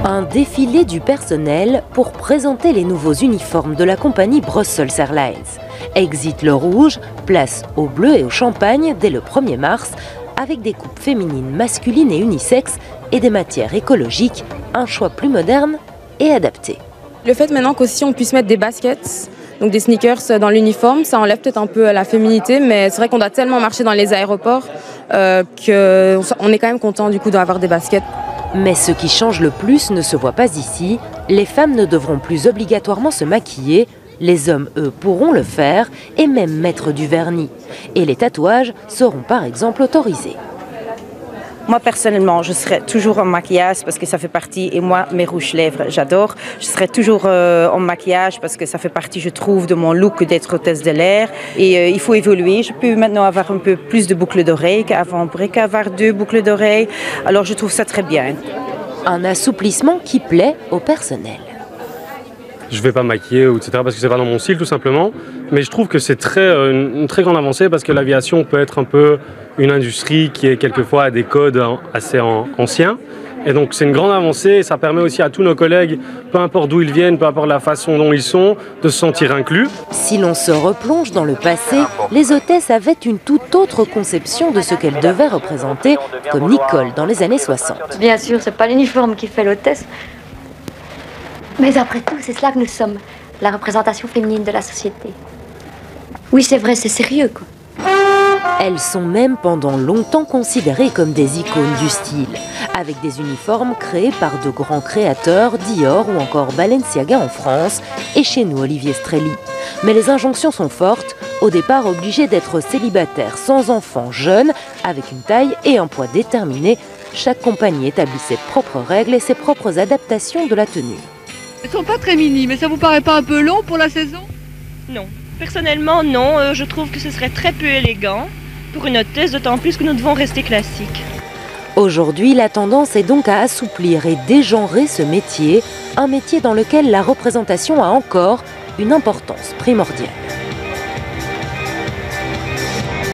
Un défilé du personnel pour présenter les nouveaux uniformes de la compagnie Brussels Airlines. Exit le rouge, place au bleu et au champagne dès le 1er mars, avec des coupes féminines, masculines et unisexes et des matières écologiques, un choix plus moderne et adapté. Le fait maintenant qu'aussi on puisse mettre des baskets, donc des sneakers dans l'uniforme, ça enlève peut-être un peu la féminité, mais c'est vrai qu'on doit tellement marcher dans les aéroports qu'on est quand même content du coup d'avoir des baskets. Mais ce qui change le plus ne se voit pas ici. Les femmes ne devront plus obligatoirement se maquiller. Les hommes, eux, pourront le faire et même mettre du vernis. Et les tatouages seront par exemple autorisés. Moi, personnellement, je serai toujours en maquillage parce que ça fait partie, et moi, mes rouges-lèvres, j'adore. Je serai toujours en maquillage parce que ça fait partie, je trouve, de mon look d'être hôtesse de l'air. Et il faut évoluer. Je peux maintenant avoir un peu plus de boucles d'oreilles qu'avant. On pourrait qu'avoir 2 boucles d'oreilles. Alors, je trouve ça très bien. Un assouplissement qui plaît au personnel. Je ne vais pas maquiller, etc. parce que c'est pas dans mon style tout simplement. Mais je trouve que c'est une très grande avancée parce que l'aviation peut être un peu une industrie qui est quelquefois à des codes assez anciens. Et donc c'est une grande avancée et ça permet aussi à tous nos collègues, peu importe d'où ils viennent, peu importe la façon dont ils sont, de se sentir inclus. Si l'on se replonge dans le passé, les hôtesses avaient une toute autre conception de ce qu'elles devaient représenter, comme Nicole dans les années 60. Bien sûr, c'est pas l'uniforme qui fait l'hôtesse. Mais après tout, c'est cela que nous sommes, la représentation féminine de la société. Oui, c'est vrai, c'est sérieux, quoi. Elles sont même pendant longtemps considérées comme des icônes du style, avec des uniformes créés par de grands créateurs, Dior ou encore Balenciaga en France, et chez nous Olivier Strelli. Mais les injonctions sont fortes, au départ obligées d'être célibataires, sans enfants, jeunes, avec une taille et un poids déterminés. Chaque compagnie établit ses propres règles et ses propres adaptations de la tenue. Elles sont pas très mini, mais ça vous paraît pas un peu long pour la saison? Non. Personnellement, non. Je trouve que ce serait très peu élégant pour une hôtesse, d'autant plus que nous devons rester classiques. Aujourd'hui, la tendance est donc à assouplir et dégenrer ce métier, un métier dans lequel la représentation a encore une importance primordiale.